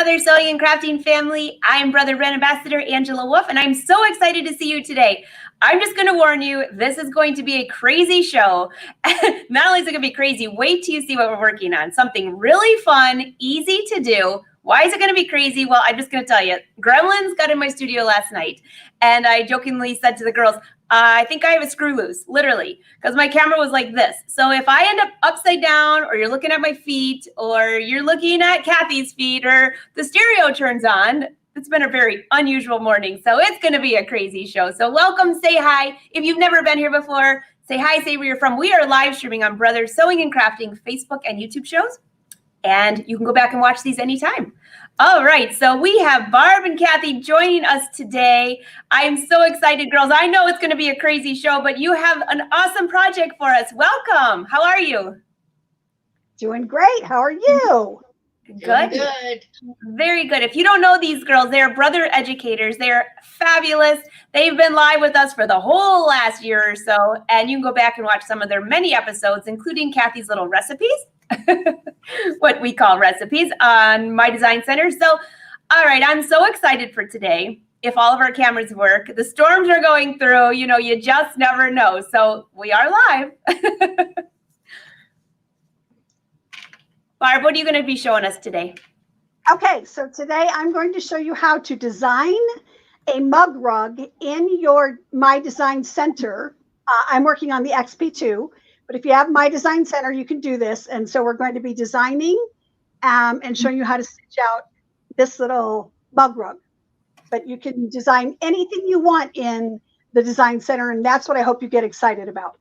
Brother Sewing and Crafting family. I'm Brother Brand Ambassador Angela Wolf, and I'm so excited to see you today. I'm just going to warn you, this is going to be a crazy show. Not only is it going to be crazy, wait till you see what we're working on. Something really fun, easy to do. Why is it going to be crazy? Well, I'm just going to tell you. Gremlins got in my studio last night, and I jokingly said to the girls, I think I have a screw loose, literally, because my camera was like this. So if I end up upside down, or you're looking at my feet, or you're looking at Kathy's feet, or the stereo turns on, it's been a very unusual morning. So it's going to be a crazy show. So welcome, say hi. If you've never been here before, say hi, say where you're from. We are live streaming on Brother Sewing and Crafting Facebook and YouTube shows. And you can go back and watch these anytime. All right, so we have Barb and Kathy joining us today. I'm so excited, girls. I know it's going to be a crazy show, but you have an awesome project for us. Welcome. How are you? Doing great. How are you? Good. Good. Very good. If you don't know these girls, they're brother educators. They're fabulous. They've been live with us for the whole last year or so, and you can go back and watch some of their many episodes, including Kathy's little recipes. What we call recipes on My Design Center. So, all right, I'm so excited for today. If all of our cameras work, the storms are going through, you know, you just never know. So we are live. Barb, what are you going to be showing us today? Okay, so today I'm going to show you how to design a mug rug in your My Design Center. I'm working on the XP2. But if you have My Design Center, you can do this. And so we're going to be designing and showing you how to stitch out this little mug rug. But you can design anything you want in the Design Center, and that's what I hope you get excited about.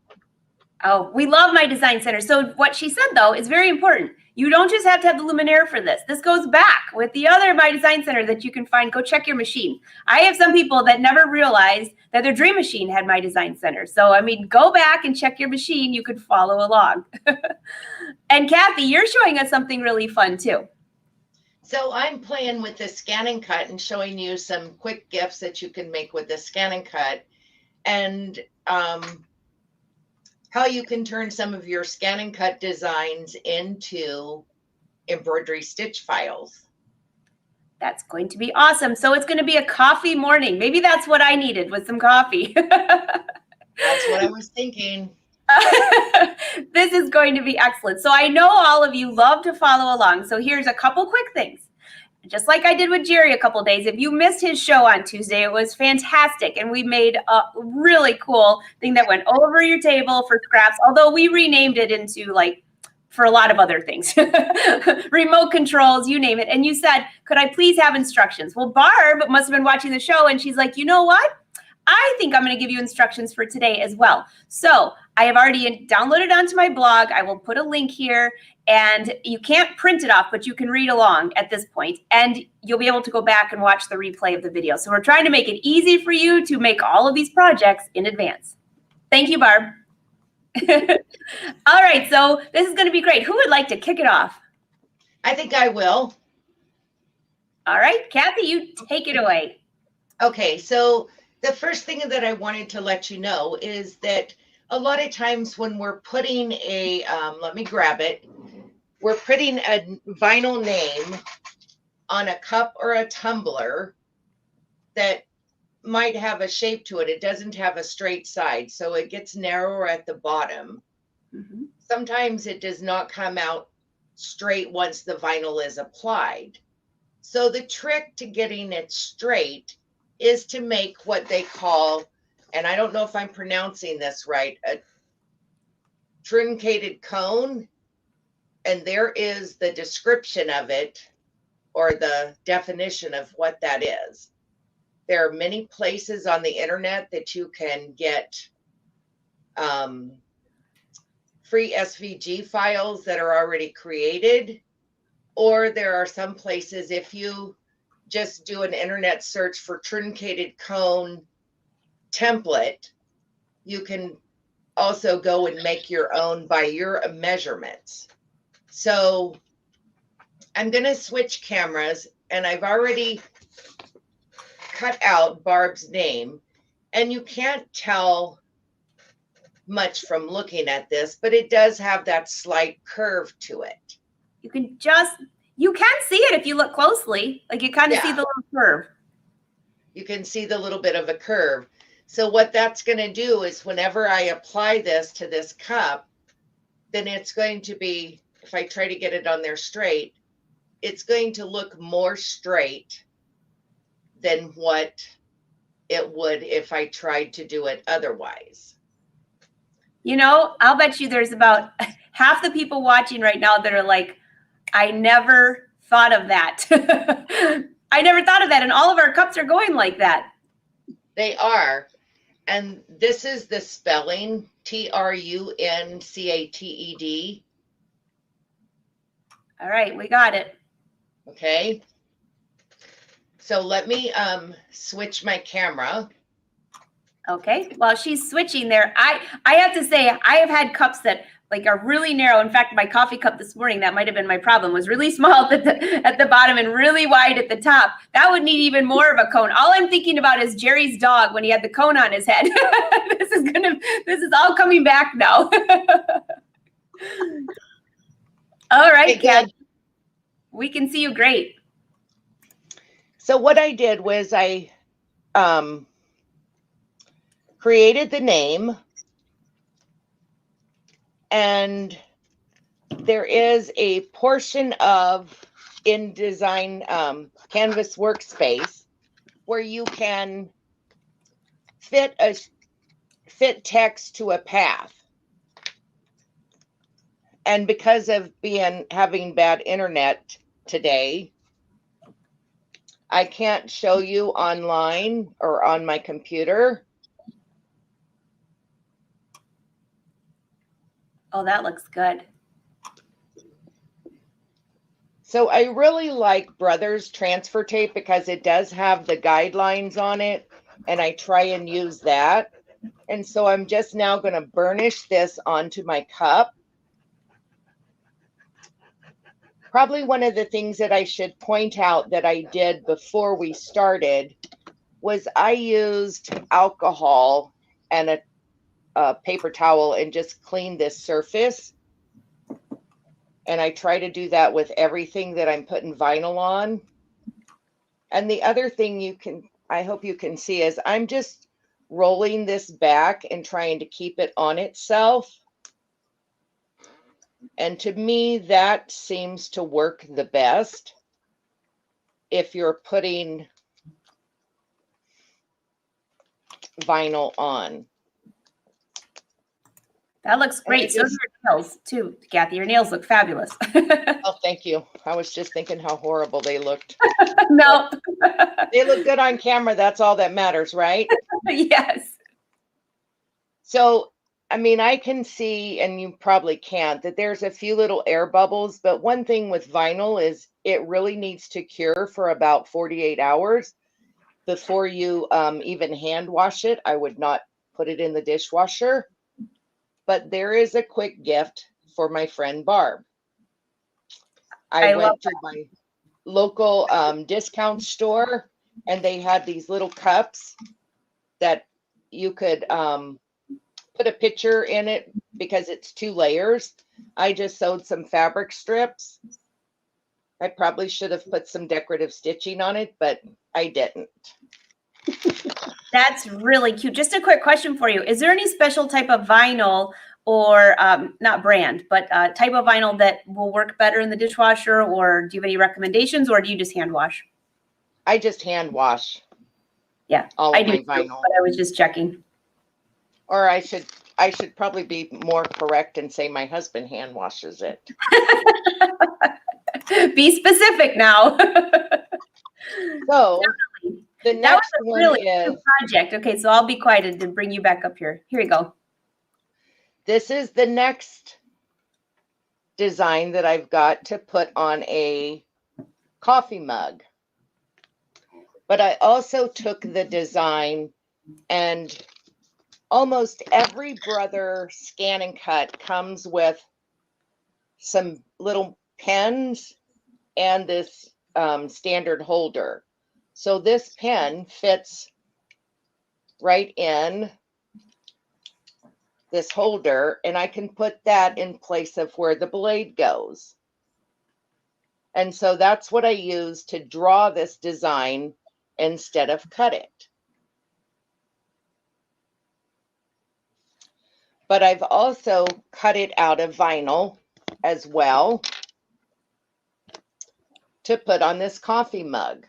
Oh, we love My Design Center. So what she said, though, is very important. You don't just have to have the luminaire for this. This goes back with the other My Design Center that you can find. Go check your machine. I have some people that never realized that their dream machine had My Design Center. So, I mean, go back and check your machine. You could follow along. And Kathy, you're showing us something really fun, too. So I'm playing with the scan and cut and showing you some quick gifts that you can make with the scan and cut, and how you can turn some of your scan and cut designs into embroidery stitch files. That's going to be awesome. So it's going to be a coffee morning. Maybe that's what I needed, was some coffee. That's what I was thinking. This is going to be excellent. So I know all of you love to follow along. So here's a couple quick things. Just like I did with Jerry a couple days. If you missed his show on Tuesday, it was fantastic. And we made a really cool thing that went over your table for scraps, although we renamed it into, like, for a lot of other things. Remote controls, you name it. And you said, could I please have instructions? Well, Barb must have been watching the show, and she's like, you know what? I think I'm going to give you instructions for today as well. So I have already downloaded onto my blog. I will put a link here, and you can't print it off, but you can read along at this point, and you'll be able to go back and watch the replay of the video. So we're trying to make it easy for you to make all of these projects in advance. Thank you, Barb. All right, so this is going to be great. Who would like to kick it off? I think I will. All right, Kathy, you take it away. Okay, so the first thing that I wanted to let you know is that a lot of times when we're putting a, let me grab it, we're putting a vinyl name on a cup or a tumbler that might have a shape to it. It doesn't have a straight side, so it gets narrower at the bottom. Mm-hmm. Sometimes it does not come out straight once the vinyl is applied. So the trick to getting it straight is to make what they call, and I don't know if I'm pronouncing this right, a truncated cone. And there is the description of it, or the definition of what that is. There are many places on the internet that you can get free SVG files that are already created, or there are some places, if you just do an internet search for truncated cone template, you can also go and make your own by your measurements. So I'm going to switch cameras, and I've already cut out Barb's name, and you can't tell much from looking at this, but it does have that slight curve to it. You can just You can see it if you look closely. Like you kind of see Yeah. the little curve. You can see the little bit of a curve. So what that's going to do is whenever I apply this to this cup, then it's going to be, if I try to get it on there straight, it's going to look more straight than what it would if I tried to do it otherwise. You know, I'll bet you there's about half the people watching right now that are like, I never thought of that. I never thought of that. And all of our cups are going like that. They are. And this is the spelling, Truncated. All right, we got it. Okay. So let me switch my camera. Okay, while she's switching there, I have to say I have had cups that like are really narrow. In fact, my coffee cup this morning, that might have been my problem, was really small at the bottom and really wide at the top. That would need even more of a cone. All I'm thinking about is Jerry's dog when he had the cone on his head. This is all coming back now. All right, Kat, we can see you great. So what I did was I created the name, and there is a portion of InDesign Canvas workspace where you can fit text to a path. And because of having bad internet today, I can't show you online or on my computer. Oh, that looks good. So I really like Brothers transfer tape because it does have the guidelines on it, and I try and use that. And so I'm just now going to burnish this onto my cup. Probably one of the things that I should point out that I did before we started was I used alcohol and a paper towel and just cleaned this surface. And I try to do that with everything that I'm putting vinyl on. And the other thing I hope you can see is I'm just rolling this back and trying to keep it on itself. And to me, that seems to work the best if you're putting vinyl on. That looks great. So do your nails too, Kathy. Your nails look fabulous. Oh, thank you. I was just thinking how horrible they looked. No. They look good on camera. That's all that matters, right? Yes. So, I mean, I can see, and you probably can't, that there's a few little air bubbles. But one thing with vinyl is it really needs to cure for about 48 hours before you even hand wash it. I would not put it in the dishwasher. But there is a quick gift for my friend Barb. I went to my local discount store, and they had these little cups that you could put a picture in it because it's 2 layers. I just sewed some fabric strips. I probably should have put some decorative stitching on it, but I didn't. That's really cute. Just a quick question for you. Is there any special type of vinyl or not brand, but type of vinyl that will work better in the dishwasher? Or do you have any recommendations, or do you just hand wash? I just hand wash. Yeah, all I of my do, vinyl. but I was just checking. Or I should probably be more correct and say my husband hand washes it. Be specific now. So the next one really is project. Okay, so I'll be quiet and bring you back up here. Here you go. This is the next design that I've got to put on a coffee mug. But I also took the design, and almost every Brother scan and cut comes with some little pens and this standard holder. So this pen fits right in this holder, and I can put that in place of where the blade goes. And so that's what I use to draw this design instead of cut it. But I've also cut it out of vinyl as well to put on this coffee mug.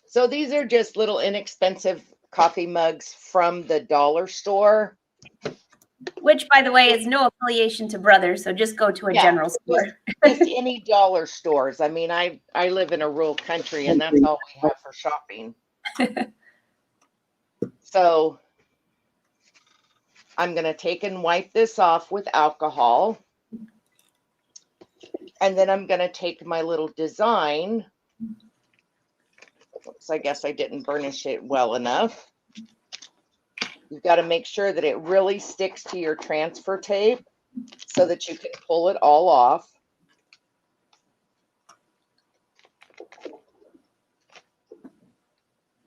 So these are just little inexpensive coffee mugs from the dollar store. Which, by the way, is no affiliation to Brothers, so just go to a general store. Just any dollar stores. I mean, I live in a rural country, and that's all we have for shopping. So I'm going to take and wipe this off with alcohol. And then I'm going to take my little design. Oops, I guess I didn't burnish it well enough. You've got to make sure that it really sticks to your transfer tape so that you can pull it all off.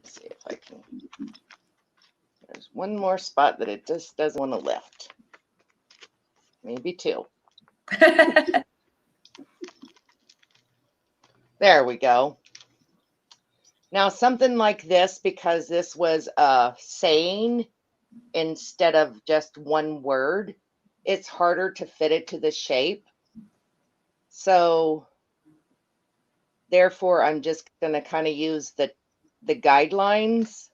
Let's see if I can. There's one more spot that it just doesn't want to lift. Maybe two. There we go. Now something like this, because this was a saying instead of just one word, it's harder to fit it to the shape. So therefore, I'm just going to kind of use the guidelines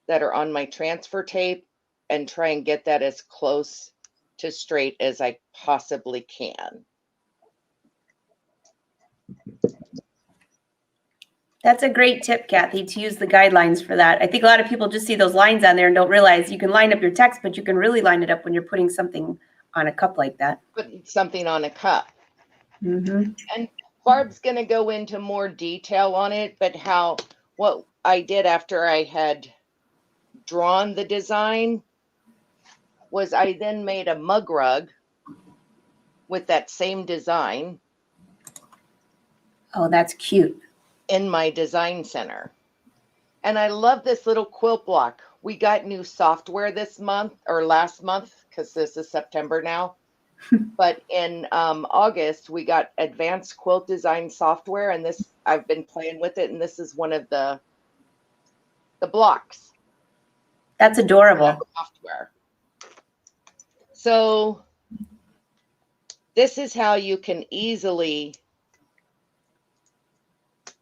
that are on my transfer tape and try and get that as close to straight as I possibly can. That's a great tip, Kathy, to use the guidelines for that. I think a lot of people just see those lines on there and don't realize you can line up your text, but you can really line it up when you're putting something on a cup like that. Putting something on a cup. Mm-hmm. And Barb's going to go into more detail on it, but what I did after I had drawn the design was I then made a mug rug with that same design. Oh, that's cute. In my design center. And I love this little quilt block. We got new software this month or last month, because this is September now. But in August, we got advanced quilt design software, and this I've been playing with it, and this is one of the blocks. That's adorable. Software. So this is how you can easily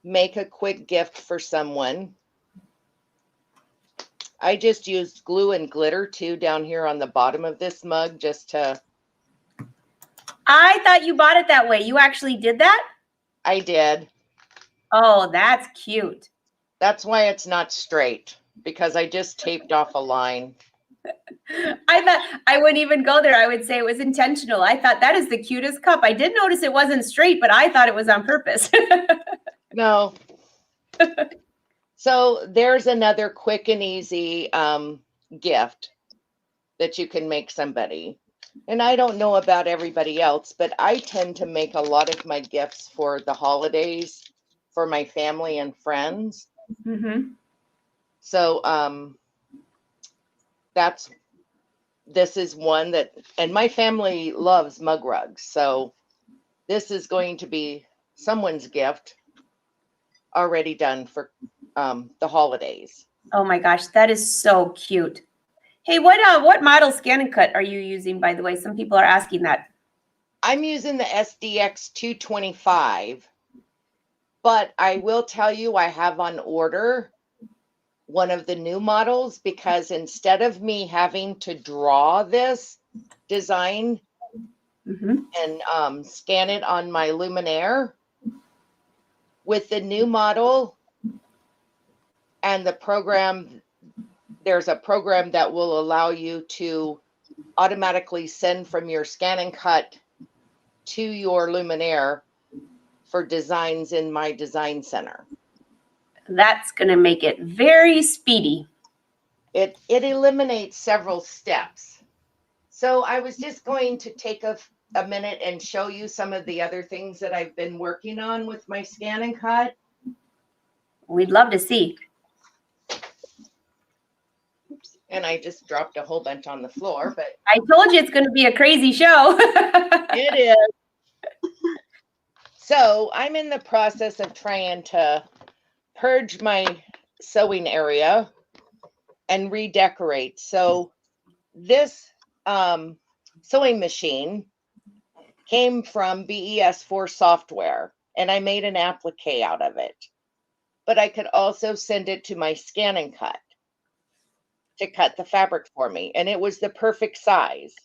make a quick gift for someone. I just used glue and glitter too down here on the bottom of this mug just to. I thought you bought it that way. You actually did that? I did. Oh, that's cute. That's why it's not straight, because I just taped off a line. I thought I wouldn't even go there. I would say it was intentional. I thought that is the cutest cup. I did notice it wasn't straight, but I thought it was on purpose. No. So there's another quick and easy gift that you can make somebody. And I don't know about everybody else, but I tend to make a lot of my gifts for the holidays for my family and friends. Mm-hmm. So this is one that, and my family loves mug rugs. So this is going to be someone's gift already done for the holidays. Oh my gosh, that is so cute. Hey, what model scan and cut are you using, by the way? Some people are asking that. I'm using the SDX 225, but I will tell you I have on order one of the new models, because instead of me having to draw this design and scan it on my Luminaire, with the new model and the program, there's a program that will allow you to automatically send from your scan and cut to your Luminaire for designs in my design center. That's going to make it very speedy. It eliminates several steps. So I was just going to take a minute and show you some of the other things that I've been working on with my scan and cut. We'd love to see. Oops. And I just dropped a whole bunch on the floor, but I told you it's going to be a crazy show. it is. So I'm in the process of trying to purge my sewing area and redecorate. So this sewing machine came from BES4 software, and I made an applique out of it. But I could also send it to my Scan and Cut to cut the fabric for me, and it was the perfect size.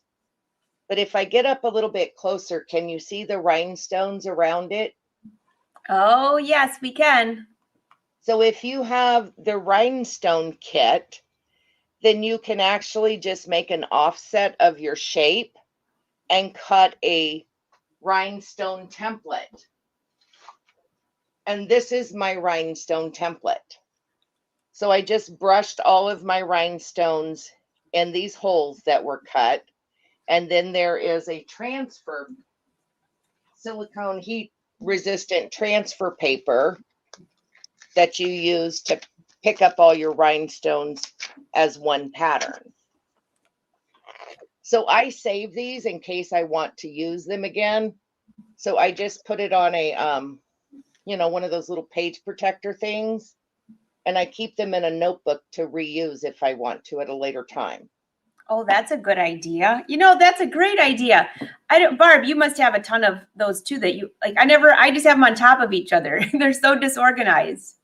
But if I get up a little bit closer, can you see the rhinestones around it? Oh, yes, we can. So if you have the rhinestone kit, then you can actually just make an offset of your shape and cut a rhinestone template. And this is my rhinestone template. So I just brushed all of my rhinestones in these holes that were cut. And then there is a transfer, silicone heat resistant transfer paper that you use to pick up all your rhinestones as one pattern. So I save these in case I want to use them again. So I just put it on a, one of those little page protector things, and I keep them in a notebook to reuse if I want to at a later time. Oh, that's a good idea. That's a great idea. Barb, you must have a ton of those too that you like. I just have them on top of each other. They're so disorganized.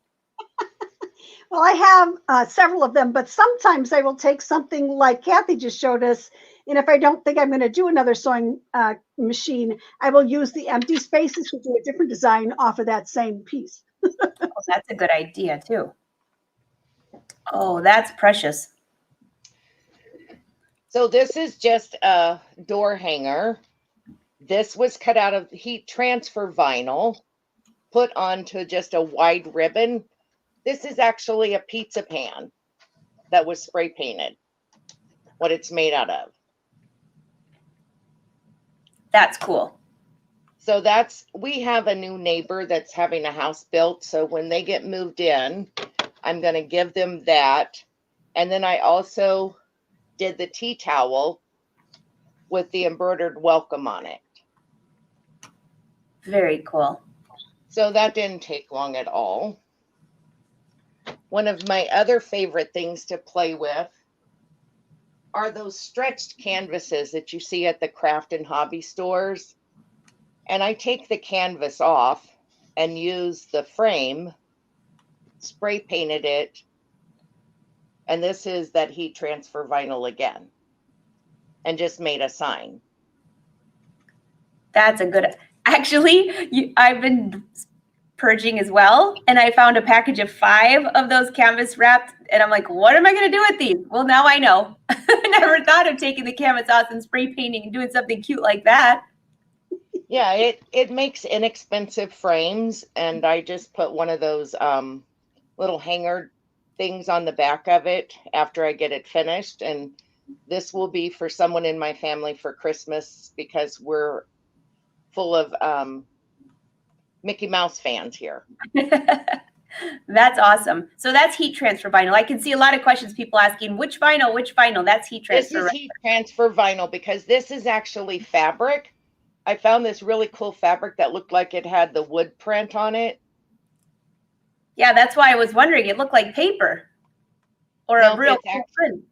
Well, I have several of them, but sometimes I will take something like Kathy just showed us. And if I don't think I'm going to do another sewing machine, I will use the empty spaces to do a different design off of that same piece. Oh, that's a good idea too. Oh, that's precious. So this is just a door hanger. This was cut out of heat transfer vinyl, put onto just a wide ribbon. This is actually a pizza pan that was spray painted, what it's made out of. That's cool. So we have a new neighbor that's having a house built. So when they get moved in, I'm going to give them that. And then I also did the tea towel with the embroidered welcome on it. Very cool. So that didn't take long at all. One of my other favorite things to play with are those stretched canvases that you see at the craft and hobby stores. And I take the canvas off and use the frame, spray painted it. And this is that heat transfer vinyl again, and just made a sign. That's a good, actually, I've been purging as well. And I found a package of 5 of those canvas wrapped. And I'm like, what am I going to do with these? Well, now I know. I never thought of taking the canvas off and spray painting and doing something cute like that. Yeah, it makes inexpensive frames. And I just put one of those little hanger things on the back of it after I get it finished. And this will be for someone in my family for Christmas because we're full of Mickey Mouse fans here. That's awesome. So that's heat transfer vinyl. I can see a lot of questions, people asking, which vinyl, which vinyl? That's heat transfer. This is heat transfer vinyl because this is actually fabric. I found this really cool fabric that looked like it had the wood print on it. Yeah, that's why I was wondering. It looked like paper or a real print.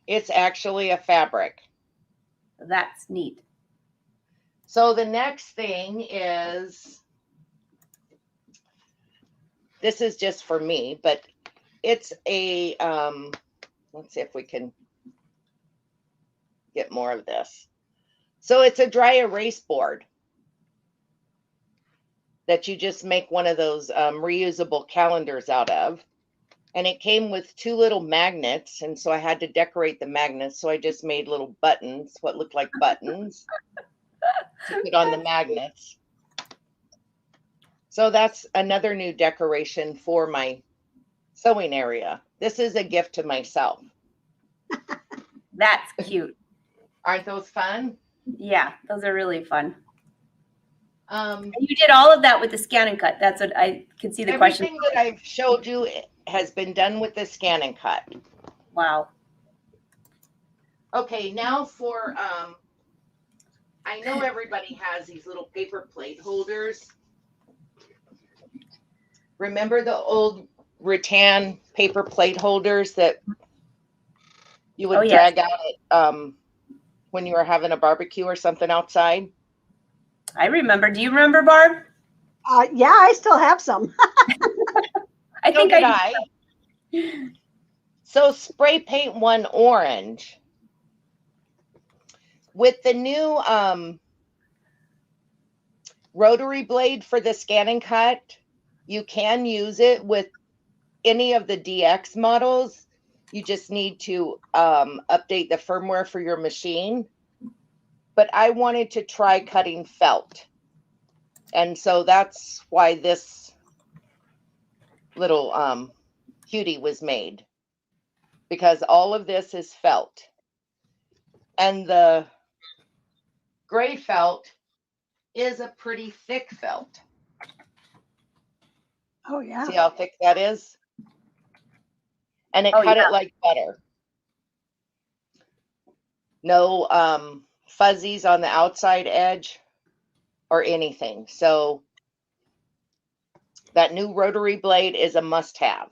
It's actually a fabric. That's neat. So the next thing is, this is just for me, but it's a, let's see if we can get more of this. So it's a dry erase board that you just make one of those reusable calendars out of. And it came with 2 little magnets. And so I had to decorate the magnets. So I just made little buttons, what looked like buttons, to put on the magnets. So that's another new decoration for my sewing area. This is a gift to myself. That's cute. Aren't those fun? Yeah, those are really fun. And you did all of that with the Scan and Cut. That's what I can see the question. Everything that I've showed you has been done with the Scan and Cut. Wow. Okay, now for I know everybody has these little paper plate holders. Remember the old rattan paper plate holders that you would yes. drag out at, when you were having a barbecue or something outside? I remember. Do you remember, Barb? Yeah, I still have some. I So think did I I. So spray paint one orange. With the new rotary blade for the scan and cut, you can use it with any of the DX models. You just need to update the firmware for your machine. But I wanted to try cutting felt. And so that's why this little cutie was made, because all of this is felt. And the gray felt is a pretty thick felt. Oh, yeah. See how thick that is? And it Oh, cut yeah. it like butter. No fuzzies on the outside edge or anything. So that new rotary blade is a must-have.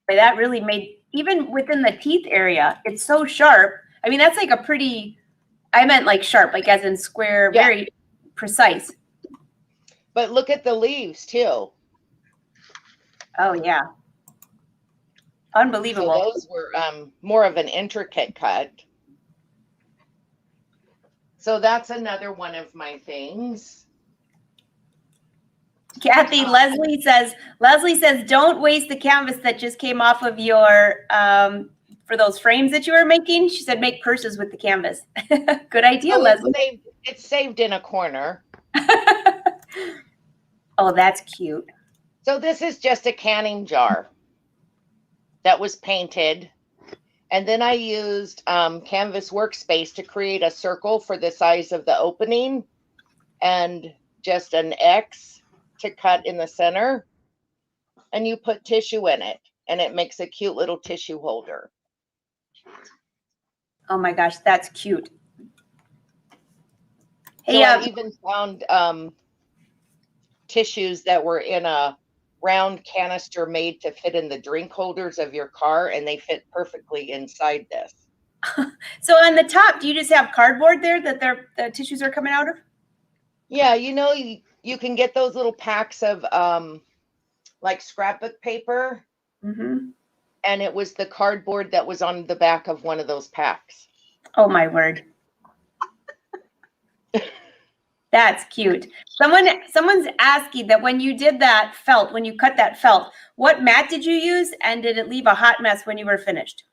That really made, even within the teeth area, it's so sharp. I mean, that's like a pretty, I meant like sharp, like as in square, Yeah. very precise. But look at the leaves too. Oh, yeah. Unbelievable. So those were more of an intricate cut. So that's another one of my things. Kathy, Leslie says, don't waste the canvas that just came off of your, for those frames that you were making. She said, make purses with the canvas. Good idea, So Leslie. it's saved in a corner. Oh, that's cute. So this is just a canning jar that was painted. And then I used Canvas Workspace to create a circle for the size of the opening and just an X to cut in the center. And you put tissue in it, and it makes a cute little tissue holder. Oh my gosh, that's cute. So I even found tissues that were in a round canister made to fit in the drink holders of your car, and they fit perfectly inside this. So on the top, do you just have cardboard there that the tissues are coming out of? Yeah, you can get those little packs of like scrapbook paper. Mm-hmm. And it was the cardboard that was on the back of one of those packs. Oh my word. That's cute. Someone's asking that when you did that felt, when you cut that felt, what mat did you use, and did it leave a hot mess when you were finished?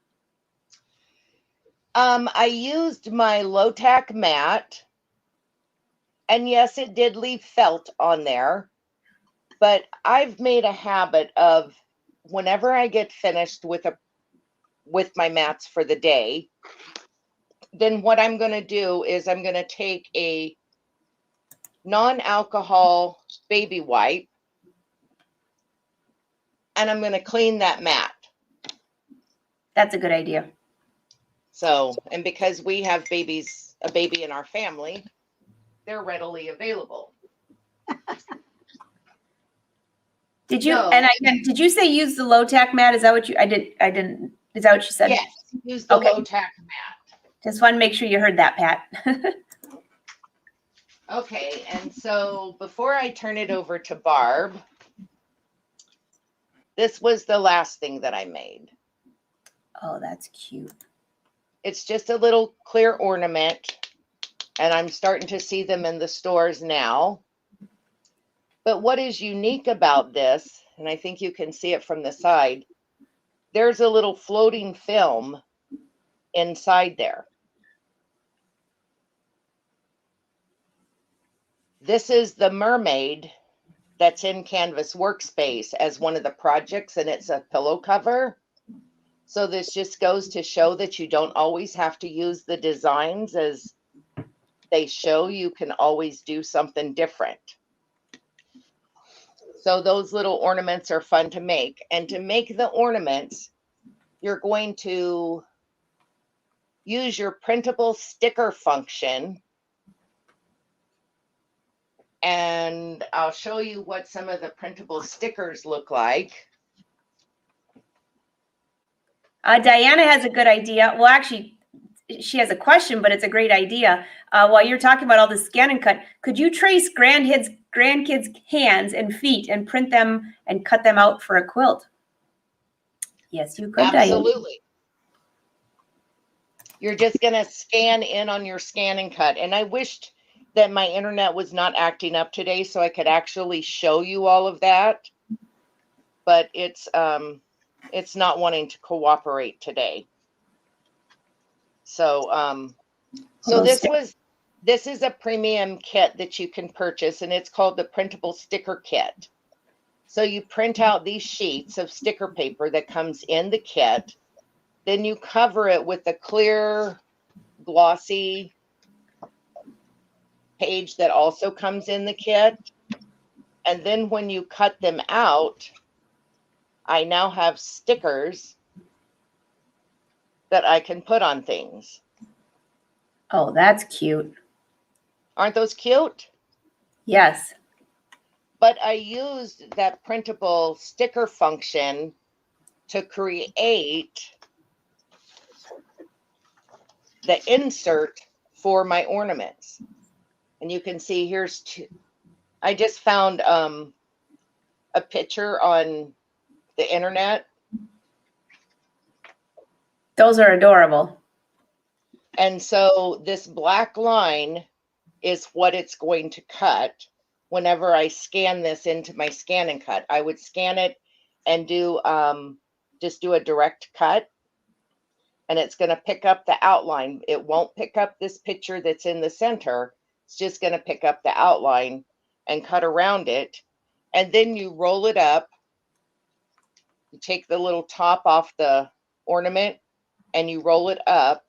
I used my low-tack mat, and yes, it did leave felt on there, but I've made a habit of whenever I get finished with my mats for the day, then what I'm going to do is I'm going to take a non-alcohol baby wipe, and I'm going to clean that mat. That's a good idea. So, and because we have a baby in our family, they're readily available. Did you, and again, did you say use the low tack mat? Is that what I didn't, is that what you said? Yes, use the low tack mat. Just want to make sure you heard that, Pat. Okay, and so before I turn it over to Barb, this was the last thing that I made. Oh, that's cute. It's just a little clear ornament, and I'm starting to see them in the stores now. But what is unique about this, and I think you can see it from the side, there's a little floating film inside there. This is the mermaid that's in Canvas Workspace as one of the projects, and it's a pillow cover. So this just goes to show that you don't always have to use the designs as they show. You can always do something different. So those little ornaments are fun to make. And to make the ornaments, you're going to use your printable sticker function And I'll show you what some of the printable stickers look like. Diana has a good idea. Well, actually, she has a question, but it's a great idea. While you're talking about all the scan and cut, could you trace grandkids' hands and feet and print them and cut them out for a quilt? Yes, you could, Diana. Absolutely. You're just going to scan in on your scan and cut. And I wished that my internet was not acting up today so I could actually show you all of that. But it's not wanting to cooperate today. So this is a premium kit that you can purchase, and it's called the printable sticker kit. So you print out these sheets of sticker paper that comes in the kit. Then you cover it with a clear, glossy page that also comes in the kit. And then when you cut them out, I now have stickers that I can put on things. Oh, that's cute. Aren't those cute? Yes. But I used that printable sticker function to create the insert for my ornaments. And you can see here's two. I just found a picture on the internet. Those are adorable. And so this black line is what it's going to cut whenever I scan this into my scan and cut. I would scan it and do just do a direct cut, and it's going to pick up the outline. It won't pick up this picture that's in the center. It's just going to pick up the outline and cut around it. And then you roll it up. You take the little top off the ornament and you roll it up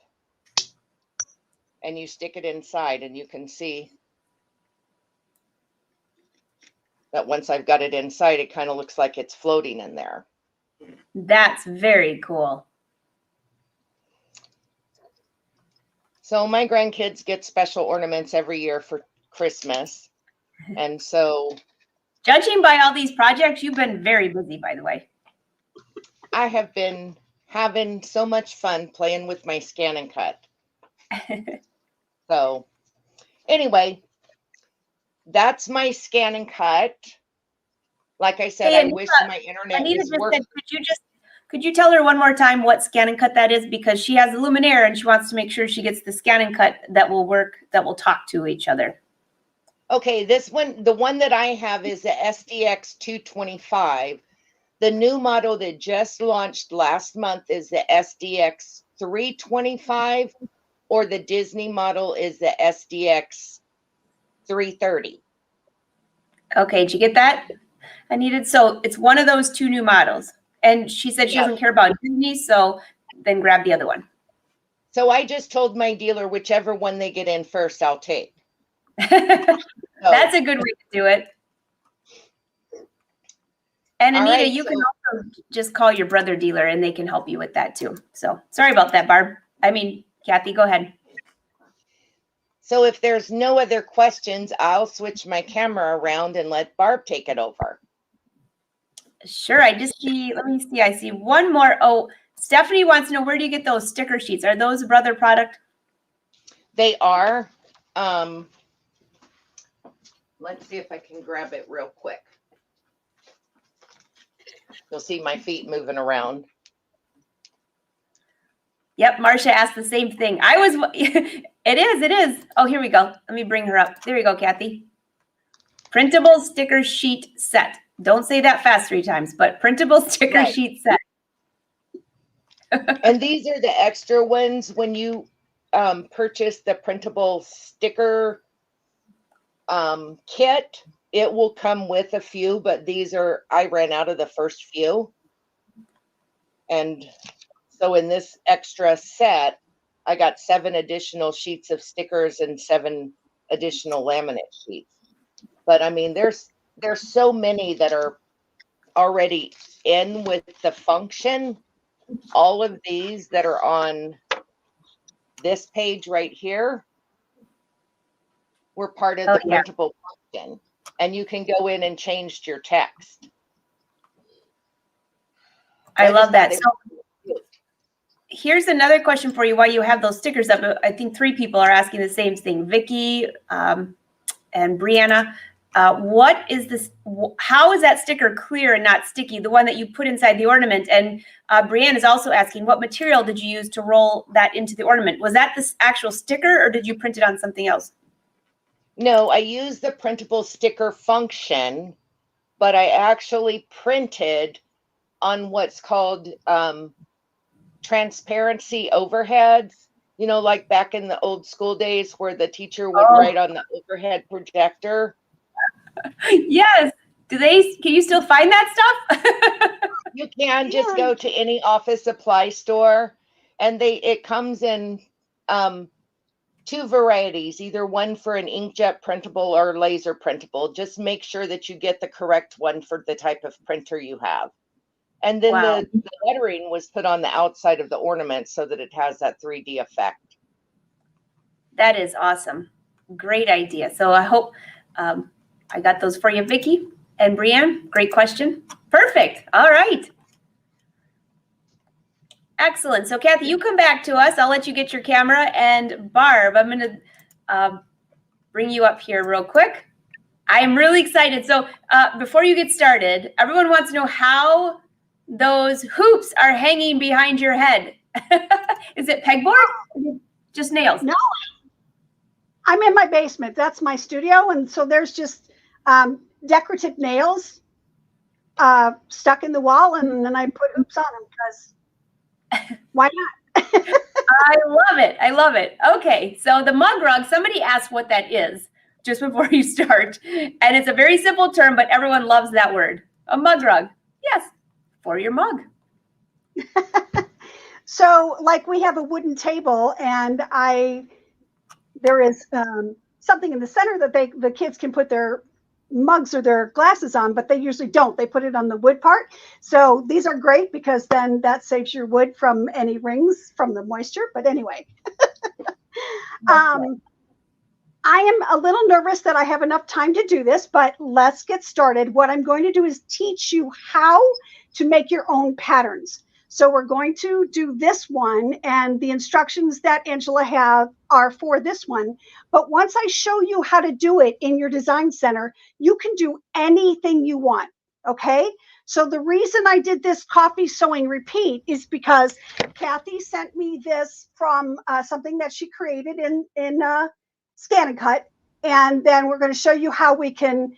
and you stick it inside, and you can see that once I've got it inside, it kind of looks like it's floating in there. That's very cool. So my grandkids get special ornaments every year for Christmas. And so Judging by all these projects, you've been very busy, by the way. I have been having so much fun playing with my scan and cut. So anyway, that's my scan and cut. Like I said, Hey, I wish my internet Anita was just working. said, could you tell her one more time what scan and cut that is? Because she has a Luminaire and she wants to make sure she gets the scan and cut that will work, that will talk to each other. Okay, this one, the one that I have is the SDX 225. The new model that just launched last month is the SDX 325, or the Disney model is the SDX 330. Okay, did you get that? So it's one of those two new models. And she said she doesn't care about Disney, so then grab the other one. So I just told my dealer whichever one they get in first, I'll take. That's a good way to do it. And Anita, right, you can also just call your brother dealer and they can help you with that too. So sorry about that, Barb. Kathy, go ahead. So if there's no other questions, I'll switch my camera around and let Barb take it over. Sure. Let me see. I see one more. Oh, Stephanie wants to know, where do you get those sticker sheets? Are those a brother product? They are. Let's see if I can grab it real quick. You'll see my feet moving around. Yep, Marcia asked the same thing. It is. Oh, here we go. Let me bring her up. There we go, Kathy. Printable sticker sheet set. Don't say that fast 3 times, but printable sticker sheet set. And these are the extra ones. When you purchase the printable sticker kit, it will come with a few, but I ran out of the first few. And so in this extra set, I got 7 additional sheets of stickers and 7 additional laminate sheets. But I mean, there's so many that are already in with the function. All of these that are on this page right here were part of Oh, the yeah. printable function. And you can go in and change your text. I love that. just So thought it was cute. here's another question for you while you have those stickers up. I think 3 people are asking the same thing. Vicky and Brianna. What is this? How is that sticker clear and not sticky? The one that you put inside the ornament. And Brianna is also asking, what material did you use to roll that into the ornament? Was that this actual sticker or did you print it on something else? No, I use the printable sticker function, but I actually printed on what's called transparency overheads. You know, like back in the old school days where the teacher would write on the overhead projector. Yes. Can you still find that stuff? You can just go to any office supply store, and it comes in 2 varieties, either one for an inkjet printable or laser printable. Just make sure that you get the correct one for the type of printer you have. And then Wow. the lettering was put on the outside of the ornament so that it has that 3D effect. That is awesome. Great idea. So I hope I got those for you, Vicky and Brianne. Great question. Perfect. All right. Excellent. So Kathy, you come back to us. I'll let you get your camera. And Barb, I'm going to bring you up here real quick. I'm really excited. So before you get started, everyone wants to know how those hoops are hanging behind your head. Is it pegboard? Just nails? No, I'm in my basement. That's my studio. And so there's just decorative nails stuck in the wall. And then I put hoops on them because why not? I love it. I love it. Okay. So the mug rug, somebody asked what that is just before you start. And it's a very simple term, but everyone loves that word. A mug rug. Yes. For your mug. So like we have a wooden table and there is something in the center that the kids can put their mugs or their glasses on, but they usually don't. They put it on the wood part. So these are great because then that saves your wood from any rings from the moisture. But anyway, I am a little nervous that I have enough time to do this, but let's get started. What I'm going to do is teach you how to make your own patterns. So we're going to do this one, and the instructions that Angela have are for this one. But once I show you how to do it in your design center, you can do anything you want, okay? So the reason I did this copy, sewing, repeat is because Kathy sent me this from something that she created in Scan and Cut, and then we're going to show you how we can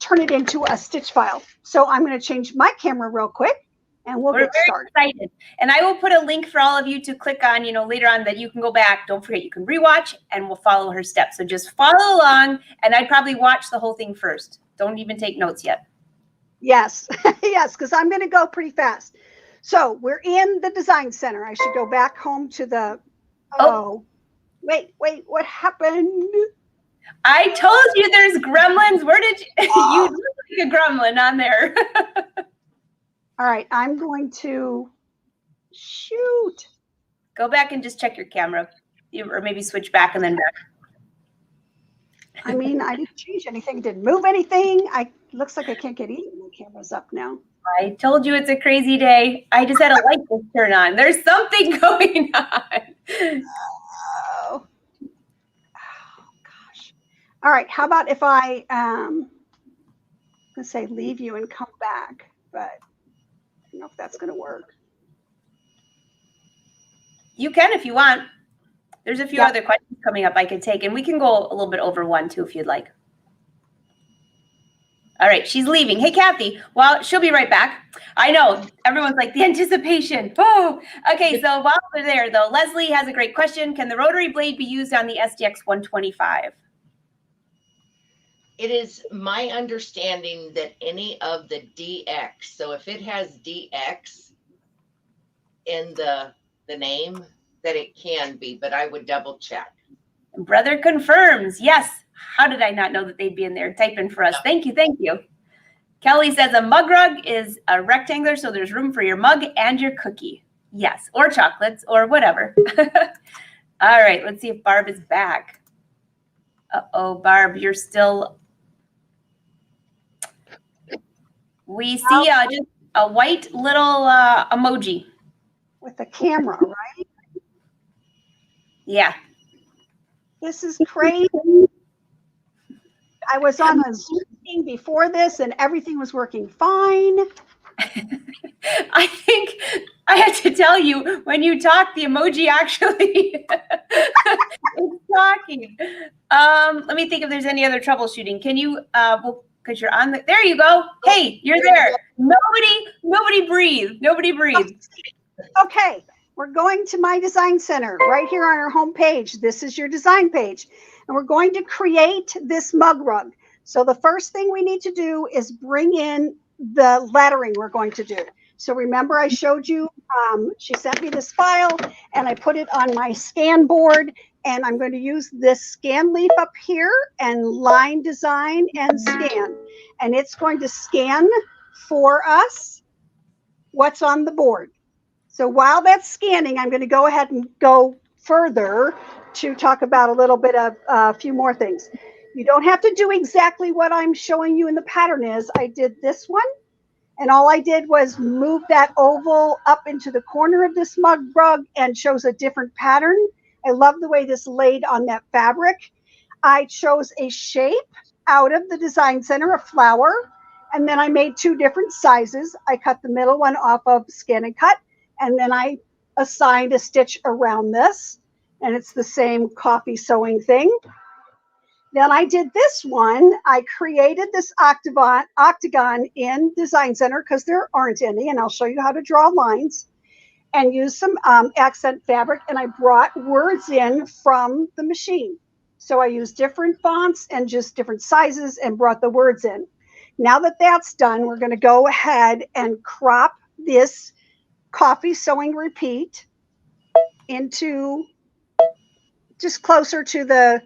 turn it into a stitch file. So I'm going to change my camera real quick. And we're get started. Excited. And I will put a link for all of you to click on, later on that you can go back. Don't forget, you can rewatch and we'll follow her steps. So just follow along. And I'd probably watch the whole thing first. Don't even take notes yet. Yes. Yes, because I'm going to go pretty fast. So we're in the design center. I should go back home to the, wait, what happened? I told you there's gremlins. Where did you look like a gremlin on there? All right, I'm going to shoot. Go back and just check your camera, or maybe switch back and then back. I mean, I didn't change anything, didn't move anything. Looks like I can't get either. My camera's up now. I told you it's a crazy day. I just had a light to turn on. There's something going on. Oh gosh. All right, how about if I, let's say leave you and come back, but I don't know if that's going to work. You can if you want. There's a few other questions coming up I could take, and we can go a little bit over one too if you'd like. All right, she's leaving. Hey, Kathy. Well, she'll be right back. I know everyone's like the anticipation. Oh, okay. So while we're there, though, Leslie has a great question. Can the rotary blade be used on the SDX 125? It is my understanding that any of the DX, so if it has DX in the name, that it can be, but I would double check. Brother confirms. Yes. How did I not know that they'd be in there typing for us? Thank you. Thank you. Kelly says a mug rug is a rectangular, so there's room for your mug and your cookie. Yes. Or chocolates or whatever. All right. Let's see if Barb is back. Uh-oh, Barb, you're still, we see just a white little emoji. With the camera, right? Yeah. This is crazy. I was on a Zoom meeting before this and everything was working fine. I think I have to tell you, when you talk, the emoji actually is talking. Let me think if there's any other troubleshooting. Can you, well, because you're on the, there you go. Hey, you're there. Nobody breathe. Nobody breathe. Okay, we're going to My Design Center right here on our home page. This is your design page. And we're going to create this mug rug. So the first thing we need to do is bring in the lettering we're going to do. So remember I showed you, she sent me this file and I put it on my scan board, and I'm going to use this scan leaf up here and line design and scan. And it's going to scan for us what's on the board. So while that's scanning, I'm going to go ahead and go further to talk about a little bit of a few more things. You don't have to do exactly what I'm showing you in the pattern is. I did this one, and all I did was move that oval up into the corner of this mug rug and shows a different pattern. I love the way this laid on that fabric. I chose a shape out of the design center, a flower, and then I made two different sizes. I cut the middle one off of Scan and Cut, and then I assigned a stitch around this, and it's the same coffee sewing thing. Then I did this one. I created this octagon in Design Center because there aren't any, and I'll show you how to draw lines, and use some accent fabric, and I brought words in from the machine. So I used different fonts and just different sizes and brought the words in. Now that that's done, we're going to go ahead and crop this coffee sewing repeat into just closer to the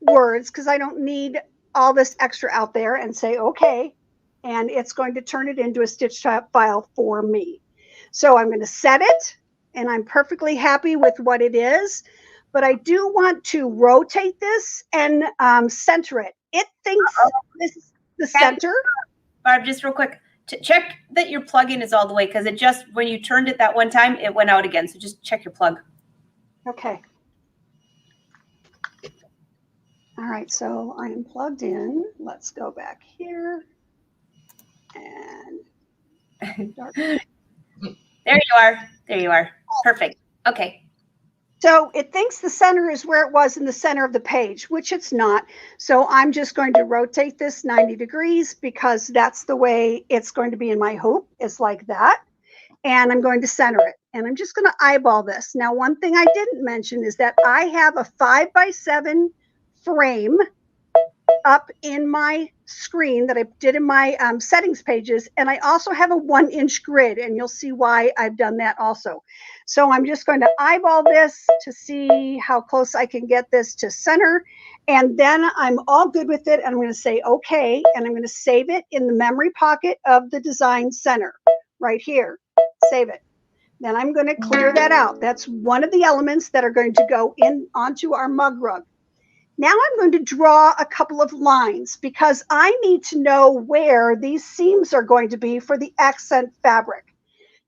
words, because I don't need all this extra out there, and say okay, and it's going to turn it into a stitch file for me. So I'm going to set it, and I'm perfectly happy with what it is, but I do want to rotate this and center it. It thinks this is the center. Barb, just real quick, check that your plug-in is all the way, because it just, when you turned it that one time, it went out again. So just check your plug. Okay. All right, so I am plugged in. Let's go back here. And there you are. There you are. Perfect. Okay. So it thinks the center is where it was in the center of the page, which it's not. So I'm just going to rotate this 90 degrees because that's the way it's going to be in my hoop. It's like that. And I'm going to center it. And I'm just going to eyeball this. Now, one thing I didn't mention is that I have a 5x7 frame up in my screen that I did in my settings pages. And I also have a 1-inch grid, and you'll see why I've done that also. So I'm just going to eyeball this to see how close I can get this to center. And then I'm all good with it. And I'm going to say, okay. And I'm going to save it in the memory pocket of the design center right here. Save it. Then I'm going to clear that out. That's one of the elements that are going to go in onto our mug rug. Now I'm going to draw a couple of lines because I need to know where these seams are going to be for the accent fabric.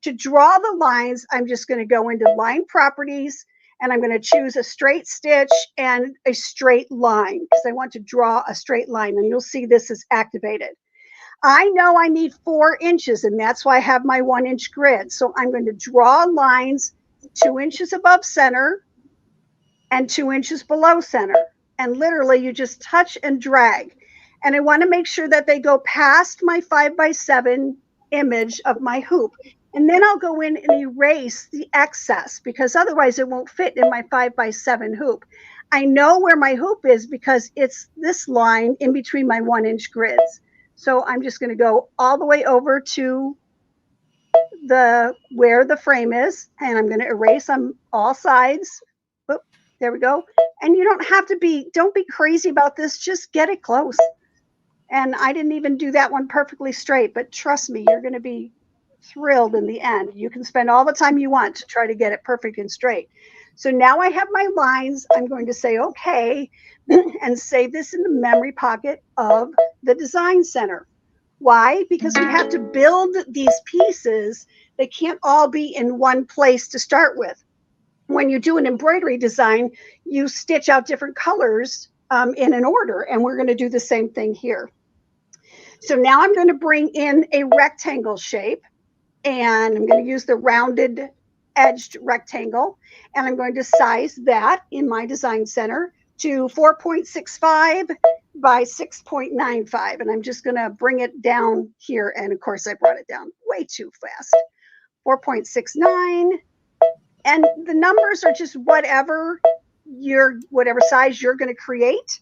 To draw the lines, I'm just going to go into line properties, and I'm going to choose a straight stitch and a straight line because I want to draw a straight line, and you'll see this is activated. I know I need 4 inches, and that's why I have my 1-inch grid. So I'm going to draw lines 2 inches above center and 2 inches below center. And literally you just touch and drag. And I want to make sure that they go past my 5x7 image of my hoop. And then I'll go in and erase the excess because otherwise it won't fit in my 5x7 hoop. I know where my hoop is because it's this line in between my 1-inch grids. So I'm just going to go all the way over to where the frame is, and I'm going to erase on all sides. Oop, there we go. And you don't have to don't be crazy about this. Just get it close. And I didn't even do that one perfectly straight, but trust me, you're going to be thrilled in the end. You can spend all the time you want to try to get it perfect and straight. So now I have my lines. I'm going to say okay and save this in the memory pocket of the design center. Why? Because we have to build these pieces. They can't all be in one place to start with. When you do an embroidery design, you stitch out different colors in an order, and we're going to do the same thing here. So now I'm going to bring in a rectangle shape, and I'm going to use the rounded edged rectangle, and I'm going to size that in my design center to 4.65 by 6.95, and I'm just going to bring it down here, and of course I brought it down way too fast. 4.69, and the numbers are just whatever size you're going to create.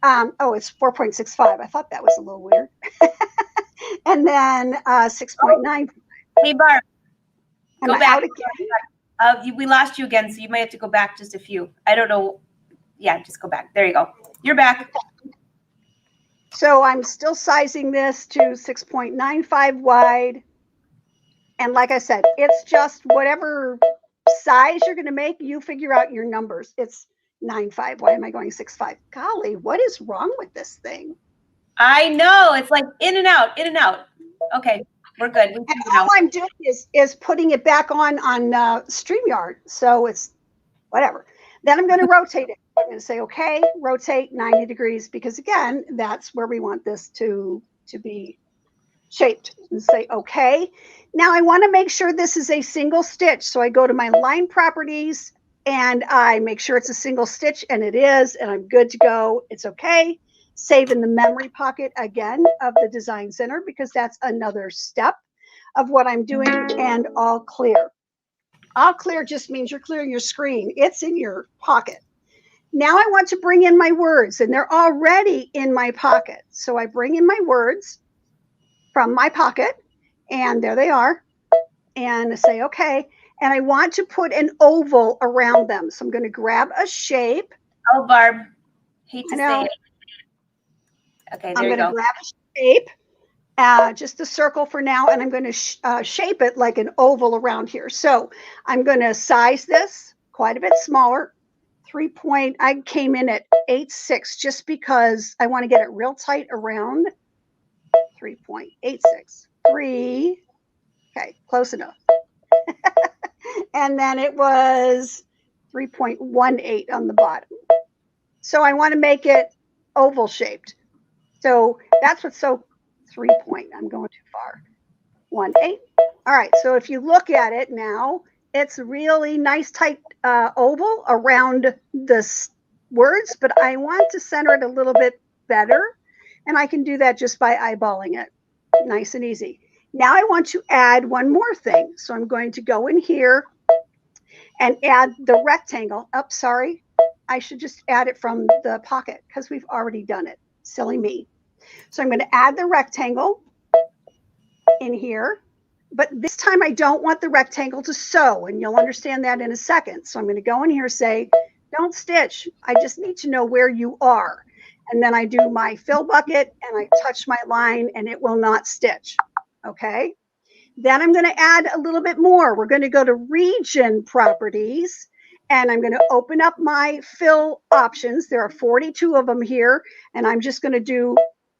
Oh, it's 4.65. I thought that was a little weird. And then 6.9. Hey, Barb. Am I out again? We lost you again, so you might have to go back just a few. I don't know. Yeah, just go back. There you go. You're back. So I'm still sizing this to 6.95 wide. And like I said, it's just whatever size you're going to make, you figure out your numbers. It's 9.5. Why am I going 6.5? Golly, what is wrong with this thing? I know. It's like in and out, in and out. Okay, we're good. And all I'm doing is putting it back on StreamYard. So it's whatever. Then I'm going to rotate it. I'm going to say, okay, rotate 90 degrees, because again, that's where we want this to be shaped, and say, okay. Now I want to make sure this is a single stitch. So I go to my line properties and I make sure it's a single stitch, and it is, and I'm good to go. It's okay. Save in the memory pocket again of the design center, because that's another step of what I'm doing. And all clear. All clear just means you're clearing your screen. It's in your pocket. Now I want to bring in my words, and they're already in my pocket. So I bring in my words from my pocket, and there they are. And I say, okay. And I want to put an oval around them. So I'm going to grab a shape. Oh, Barb, hate to say it. Okay, there you go. I'm going to grab a shape, just a circle for now, and I'm going to shape it like an oval around here. So I'm going to size this quite a bit smaller. I came in at 8.6 just because I want to get it real tight around 3.86. 3. Okay, close enough. And then it was 3.18 on the bottom. So I want to make it oval shaped. So that's what's so 3 point. I'm going too far. 1.8. All right. So if you look at it now, it's really nice tight oval around the words, but I want to center it a little bit better. And I can do that just by eyeballing it. Nice and easy. Now I want to add one more thing. So I'm going to go in here and add the rectangle. Oh, sorry. I should just add it from the pocket because we've already done it. Silly me. So I'm going to add the rectangle in here. But this time I don't want the rectangle to sew, and you'll understand that in a second. So I'm going to go in here and say, don't stitch. I just need to know where you are. And then I do my fill bucket and I touch my line and it will not stitch. Okay. Then I'm going to add a little bit more. We're going to go to region properties, and I'm going to open up my fill options. There are 42 of them here, and I'm just going to do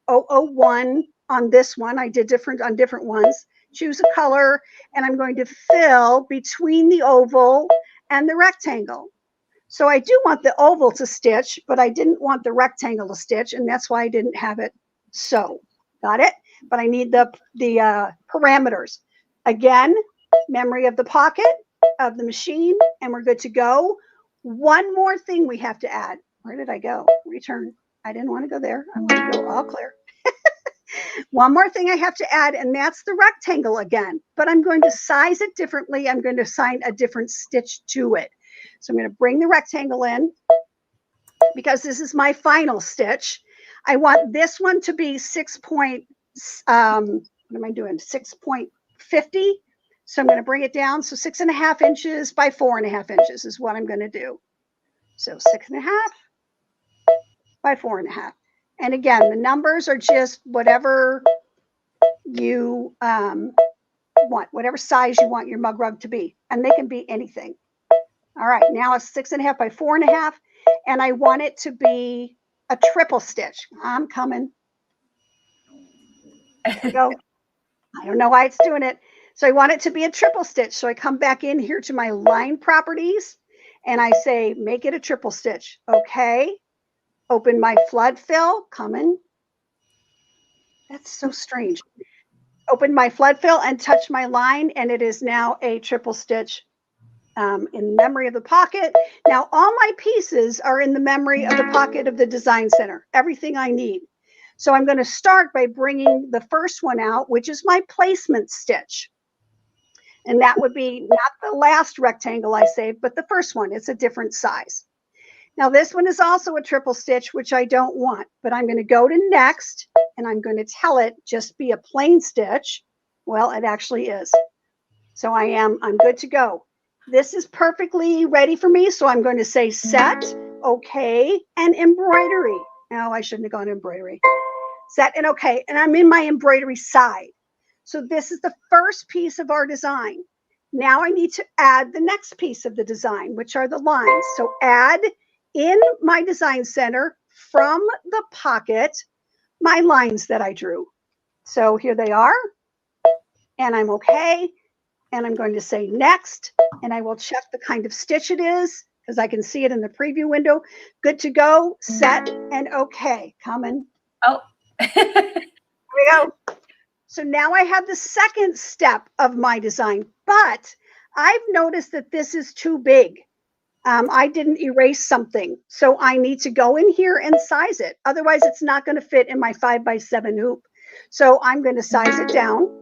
001 on this one. I did different on different ones. Choose a color, and I'm going to fill between the oval and the rectangle. So I do want the oval to stitch, but I didn't want the rectangle to stitch, and that's why I didn't have it sew. Got it? But I need the parameters. Again, memory of the pocket of the machine, and we're good to go. One more thing we have to add. Where did I go? Return. I didn't want to go there. I want to go all clear. One more thing I have to add, and that's the rectangle again, but I'm going to size it differently. I'm going to assign a different stitch to it. So I'm going to bring the rectangle in because this is my final stitch. I want this one to be 6.50. So I'm going to bring it down. So 6.5 inches by 4.5 inches is what I'm going to do. So 6.5 by 4.5. And again, the numbers are just whatever you want, whatever size you want your mug rug to be. And they can be anything. All right, now it's 6.5 by 4.5, and I want it to be a triple stitch. I'm coming. There we go. I don't know why it's doing it. So I want it to be a triple stitch. So I come back in here to my line properties and I say, make it a triple stitch. Okay. Open my flood fill, coming. That's so strange. Open my flood fill and touch my line, and it is now a triple stitch in memory of the pocket. Now all my pieces are in the memory of the pocket of the design center, everything I need. So I'm going to start by bringing the first one out, which is my placement stitch. And that would be not the last rectangle I saved, but the first one. It's a different size. Now this one is also a triple stitch, which I don't want, but I'm going to go to next and I'm going to tell it just be a plain stitch. Well, it actually is. So I'm good to go. This is perfectly ready for me. So I'm going to say set, okay, and embroidery. No, I shouldn't have gone embroidery. Set and okay. And I'm in my embroidery side. So this is the first piece of our design. Now I need to add the next piece of the design, which are the lines. So add in my design center from the pocket, my lines that I drew. So here they are. And I'm okay. And I'm going to say next, and I will check the kind of stitch it is because I can see it in the preview window. Good to go, set, and okay. Coming. Oh. Here we go. So now I have the second step of my design, but I've noticed that this is too big. I didn't erase something, so I need to go in here and size it. Otherwise, it's not going to fit in my 5x7 hoop. So I'm going to size it down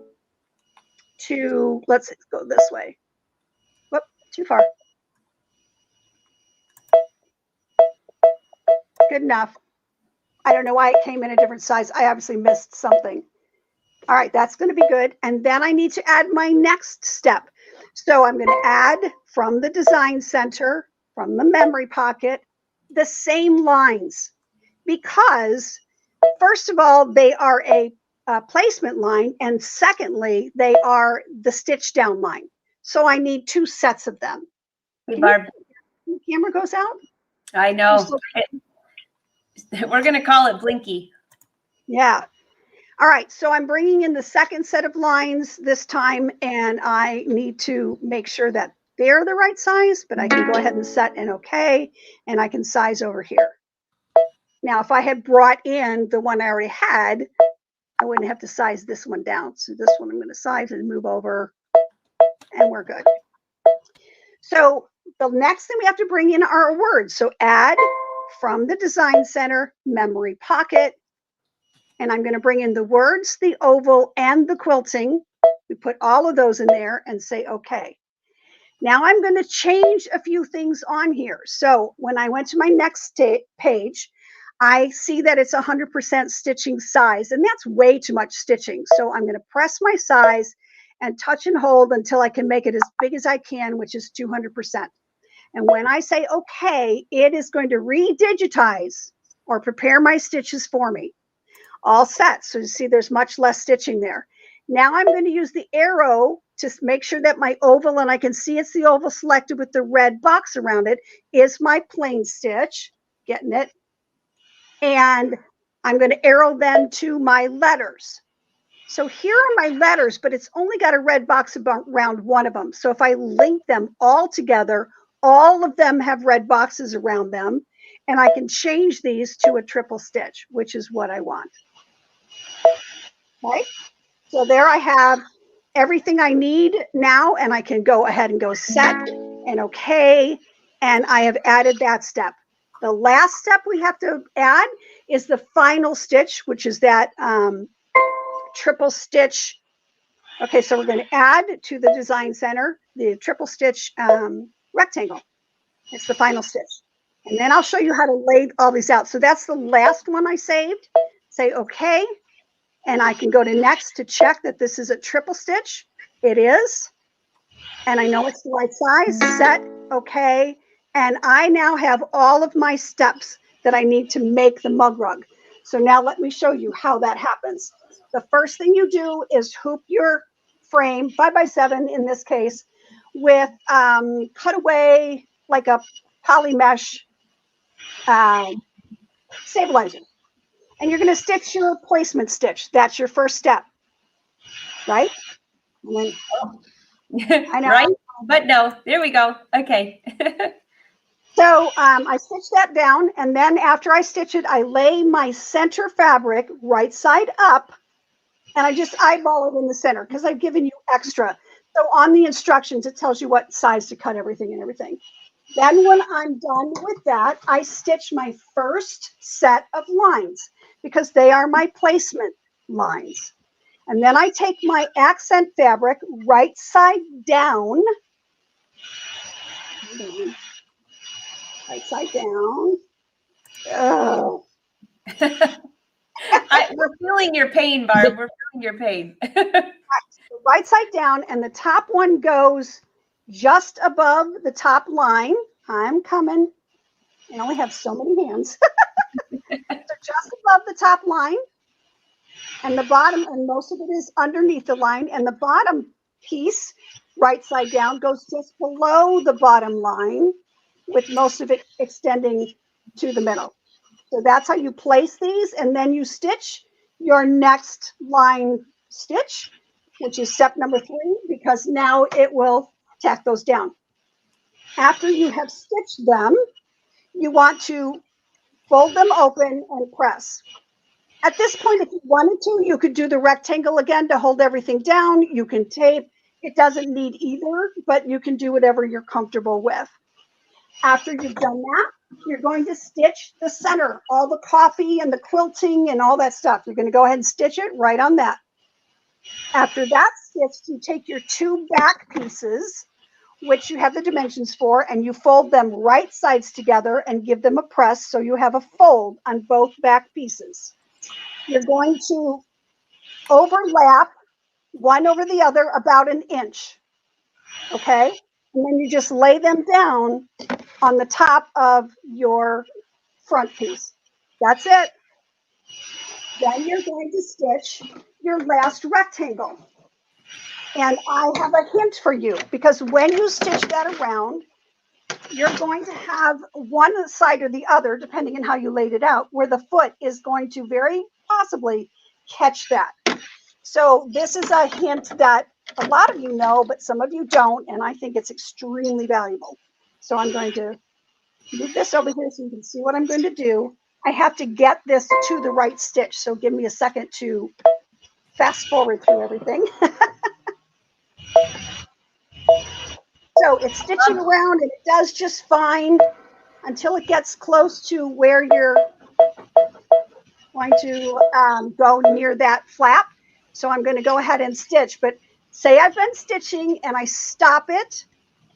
to, let's go this way. Whoop, too far. Good enough. I don't know why it came in a different size. I obviously missed something. All right, that's going to be good. And then I need to add my next step. So I'm going to add from the design center, from the memory pocket, the same lines. Because first of all, they are a placement line. And secondly, they are the stitch down line. So I need two sets of them. Hey, Barb. The camera goes out? I know. We're going to call it Blinky. Yeah. All right. So I'm bringing in the second set of lines this time, and I need to make sure that they're the right size, but I can go ahead and set and okay, and I can size over here. Now, if I had brought in the one I already had, I wouldn't have to size this one down. So this one I'm going to size and move over, and we're good. So the next thing we have to bring in are our words. So add from the design center memory pocket, and I'm going to bring in the words, the oval, and the quilting. We put all of those in there and say okay. Now I'm going to change a few things on here. So when I went to my next page, I see that it's 100% stitching size, and that's way too much stitching. So I'm going to press my size and touch and hold until I can make it as big as I can, which is 200%. And when I say okay, it is going to redigitize or prepare my stitches for me. All set. So you see there's much less stitching there. Now I'm going to use the arrow to make sure that my oval, and I can see it's the oval selected with the red box around it, is my plain stitch. Getting it? And I'm going to arrow then to my letters. So here are my letters, but it's only got a red box around one of them. So if I link them all together, all of them have red boxes around them, and I can change these to a triple stitch, which is what I want. Okay, so there I have everything I need now, and I can go ahead and go set and okay, and I have added that step. The last step we have to add is the final stitch, which is that triple stitch. Okay, so we're going to add to the design center the triple stitch rectangle. It's the final stitch. And then I'll show you how to lay all these out. So that's the last one I saved. Say okay. And I can go to next to check that this is a triple stitch. It is. And I know it's the right size. Set, okay. And I now have all of my steps that I need to make the mug rug. So now let me show you how that happens. The first thing you do is hoop your frame, 5x7 in this case, with cutaway like a poly mesh stabilizer. And you're going to stitch your placement stitch. That's your first step, right? And then, I know. Right? But no, there we go. Okay. So I stitch that down, and then after I stitch it, I lay my center fabric right side up, and I just eyeball it in the center because I've given you extra. So on the instructions, it tells you what size to cut everything and everything. Then when I'm done with that, I stitch my first set of lines because they are my placement lines. And then I take my accent fabric right side down. Right side down. Oh. We're feeling your pain, Barb. We're feeling your pain. Right side down, and the top one goes just above the top line. I'm coming. I only have so many hands. So just above the top line, and the bottom, and most of it is underneath the line, and the bottom piece, right side down, goes just below the bottom line, with most of it extending to the middle. So that's how you place these, and then you stitch your next line stitch, which is step number 3, because now it will tack those down. After you have stitched them, you want to fold them open and press. At this point, if you wanted to, you could do the rectangle again to hold everything down. You can tape. It doesn't need either, but you can do whatever you're comfortable with. After you've done that, you're going to stitch the center, all the coffee and the quilting and all that stuff. You're going to go ahead and stitch it right on that. After that stitch, you take your 2 back pieces, which you have the dimensions for, and you fold them right sides together and give them a press so you have a fold on both back pieces. You're going to overlap one over the other about an inch, okay? And then you just lay them down on the top of your front piece. That's it. Then you're going to stitch your last rectangle. And I have a hint for you, because when you stitch that around, you're going to have one side or the other, depending on how you laid it out, where the foot is going to very possibly catch that. So this is a hint that a lot of you know, but some of you don't, and I think it's extremely valuable. So I'm going to move this over here so you can see what I'm going to do. I have to get this to the right stitch, so give me a second to fast forward through everything. So it's stitching around, and it does just fine until it gets close to where you're going to go near that flap. So I'm going to go ahead and stitch, but say I've been stitching and I stop it,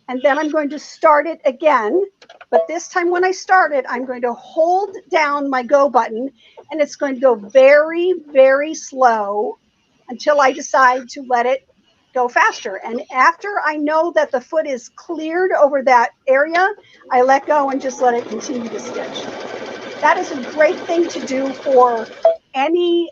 and then I'm going to start it again. But this time when I start it, I'm going to hold down my go button, and it's going to go very, very slow until I decide to let it go faster. And after I know that the foot is cleared over that area, I let go and just let it continue to stitch. That is a great thing to do for any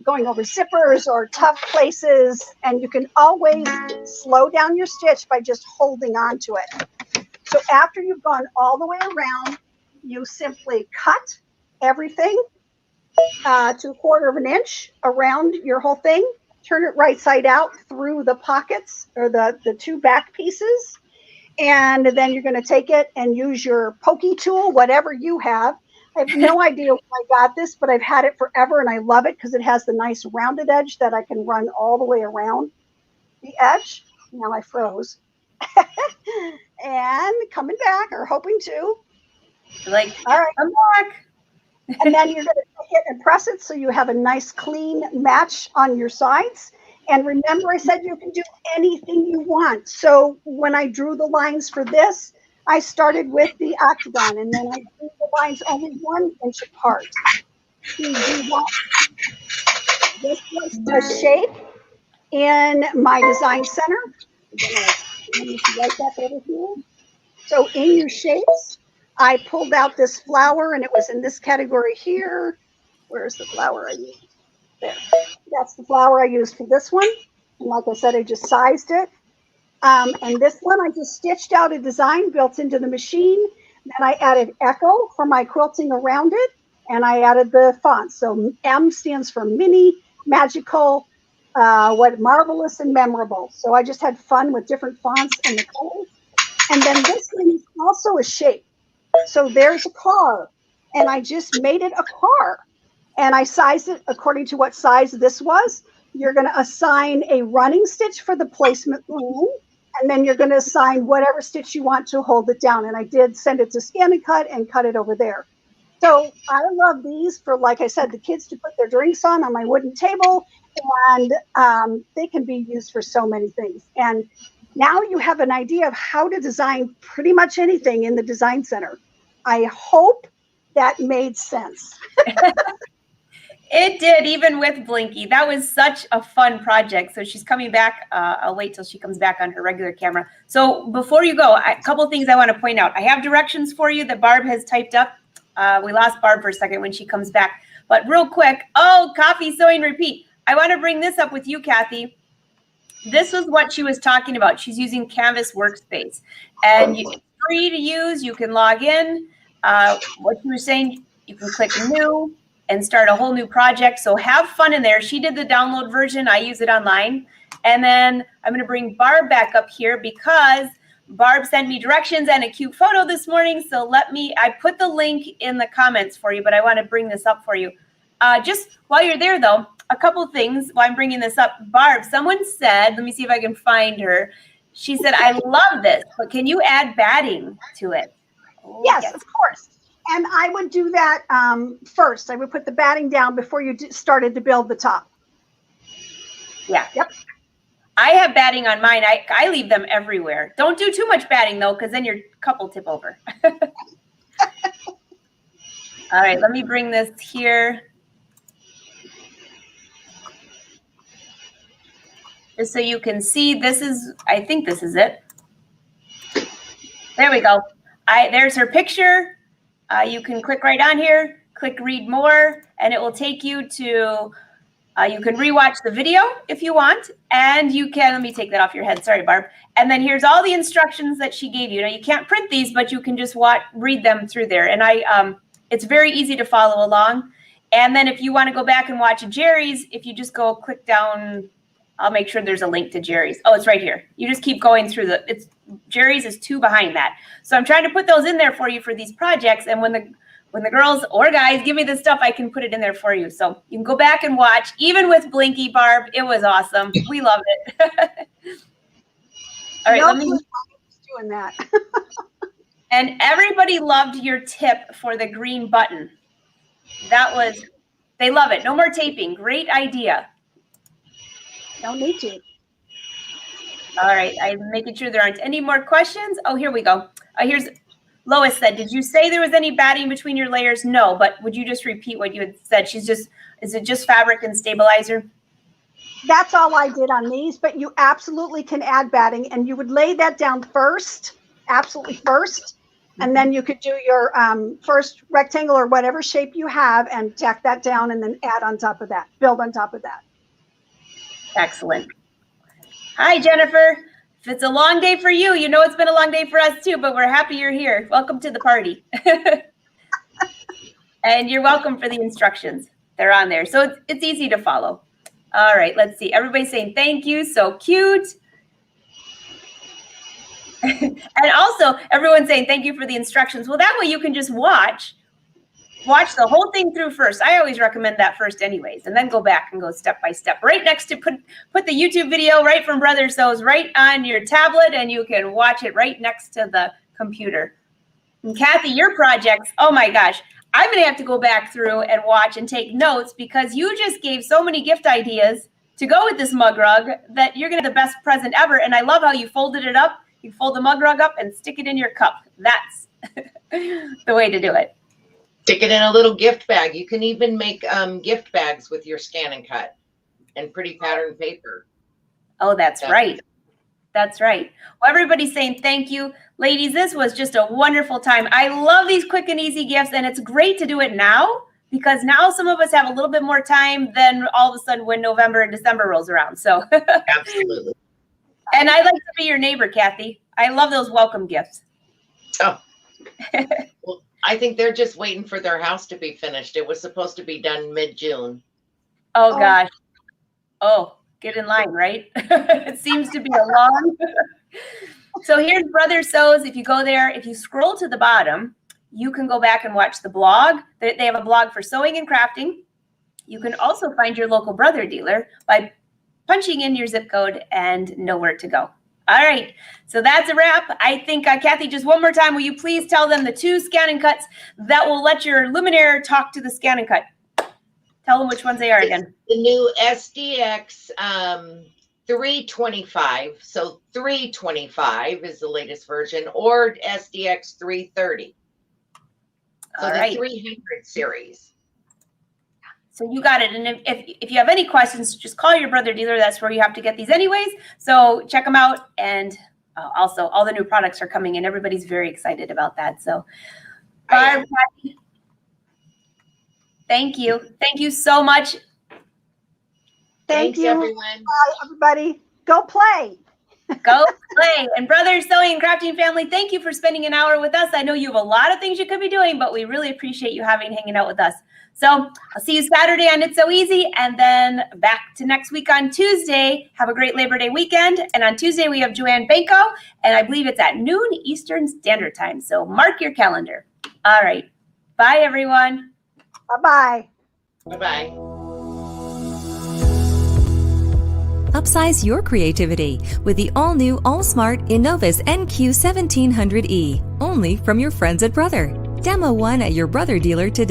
going over zippers or tough places, and you can always slow down your stitch by just holding on to it. So after you've gone all the way around, you simply cut everything to 1/4 of an inch around your whole thing, turn it right side out through the pockets or the 2 back pieces, and then you're going to take it and use your pokey tool, whatever you have. I have no idea where I got this, but I've had it forever, and I love it because it has the nice rounded edge that I can run all the way around the edge. Now I froze. And coming back, or hoping to. Like, all right, I'm back. And then you're going to take it and press it so you have a nice clean match on your sides. And remember, I said you can do anything you want. So when I drew the lines for this, I started with the octagon, and then I drew the lines only 1 inch apart. You do that. This was the shape in my design center. I'm going to write that over here. So in your shapes, I pulled out this flower, and it was in this category here. Where's the flower I used? There. That's the flower I used for this one. And like I said, I just sized it. And this one, I just stitched out a design built into the machine. Then I added echo for my quilting around it. And I added the font. So M stands for mini, magical, marvelous, and memorable. So I just had fun with different fonts and the colors. And then this one is also a shape. So there's a car. And I just made it a car. And I sized it according to what size this was. You're going to assign a running stitch for the placement room. And then you're going to assign whatever stitch you want to hold it down. And I did send it to Scan and cut it over there. So I love these for, like I said, the kids to put their drinks on my wooden table. And they can be used for so many things. And now you have an idea of how to design pretty much anything in the Design Center. I hope that made sense. It did, even with Blinky. That was such a fun project. So she's coming back. I'll wait till she comes back on her regular camera. So before you go, a couple of things I want to point out. I have directions for you that Barb has typed up. We lost Barb for a second when she comes back. But real quick, copy, sewing, repeat. I want to bring this up with you, Kathy. This was what she was talking about. She's using Canvas Workspace. And it's free to use. You can log in. What you were saying, you can click New and start a whole new project. So have fun in there. She did the download version. I use it online. And then I'm going to bring Barb back up here because Barb sent me directions and a cute photo this morning. So I put the link in the comments for you, but I want to bring this up for you. Just while you're there, though, a couple of things while I'm bringing this up. Barb, someone said, let me see if I can find her. She said, I love this, but can you add batting to it? Yes, of course. And I would do that first. I would put the batting down before you started to build the top. Yeah. Yep. I have batting on mine. I leave them everywhere. Don't do too much batting, though, because then your cup will tip over. All right, let me bring this here. Just so you can see, I think this is it. There we go. There's her picture. You can click right on here, click read more, and it will take you to, you can rewatch the video if you want, and you can, let me take that off your head. Sorry, Barb. And then here's all the instructions that she gave you. Now you can't print these, but you can just read them through there. And it's very easy to follow along. And then if you want to go back and watch Jerry's, if you just go click down, I'll make sure there's a link to Jerry's. Oh, it's right here. You just keep going through Jerry's is 2 behind that. So I'm trying to put those in there for you for these projects. And when the girls or guys give me this stuff, I can put it in there for you. So you can go back and watch, even with Blinky, Barb. It was awesome. We love it. All right, let me doing that. And everybody loved your tip for the green button. They love it. No more taping. Great idea. Don't need to. All right, I'm making sure there aren't any more questions. Oh, here we go. Here's Lois said, did you say there was any batting between your layers? No, but would you just repeat what you had said? Is it just fabric and stabilizer? That's all I did on these, but you absolutely can add batting, and you would lay that down first, absolutely first, and then you could do your first rectangle or whatever shape you have and tack that down and then add on top of that, build on top of that. Excellent. Hi, Jennifer. If it's a long day for you, you know it's been a long day for us too, but we're happy you're here. Welcome to the party. And you're welcome for the instructions. They're on there. So it's easy to follow. All right, let's see. Everybody's saying thank you. So cute. And also, everyone's saying thank you for the instructions. Well, that way you can just watch the whole thing through first. I always recommend that first anyways, and then go back and go step by step. Right next to put the YouTube video right from Brother Sews right on your tablet, and you can watch it right next to the computer. And Kathy, your projects, oh my gosh, I'm going to have to go back through and watch and take notes because you just gave so many gift ideas to go with this mug rug that you're going to have the best present ever. And I love how you folded it up. You fold the mug rug up and stick it in your cup. That's the way to do it. Stick it in a little gift bag. You can even make gift bags with your scan and cut and pretty pattern paper. Oh, that's right. That's right. Well, everybody's saying thank you. Ladies, this was just a wonderful time. I love these quick and easy gifts, and it's great to do it now because now some of us have a little bit more time than all of a sudden when November and December rolls around. So absolutely. And I'd like to be your neighbor, Kathy. I love those welcome gifts. Oh, well, I think they're just waiting for their house to be finished. It was supposed to be done mid-June. Oh, gosh. Oh, get in line, right? It seems to be a long. So here's Brother Sews. If you go there, if you scroll to the bottom, you can go back and watch the blog. They have a blog for sewing and crafting. You can also find your local brother dealer by punching in your zip code and know where to go. All right, so that's a wrap. I think, Kathy, just one more time, will you please tell them the 2 scan and cuts that will let your Luminaire talk to the scan and cut? Tell them which ones they are again. The new SDX 325. So 325 is the latest version, or SDX 330. So All the right. 300 series. So you got it. And if you have any questions, just call your brother dealer. That's where you have to get these anyways. So check them out. And also, all the new products are coming in. Everybody's very excited about that. So, Barb, Kathy, thank you. Thank you so much. Thank you, everyone. Bye, everybody. Go play. Go play. And Brother Sewing and Crafting family, thank you for spending an hour with us. I know you have a lot of things you could be doing, but we really appreciate you hanging out with us. So I'll see you Saturday on It's So Easy, and then back to next week on Tuesday. Have a great Labor Day weekend. And on Tuesday, we have Joanne Banco, and I believe it's at noon Eastern Standard Time. So mark your calendar. All right. Bye, everyone. Bye-bye. Bye-bye. Upsize your creativity with the all-new, all-smart Innovus NQ1700E, only from your friends at Brother. Demo one at your Brother dealer today.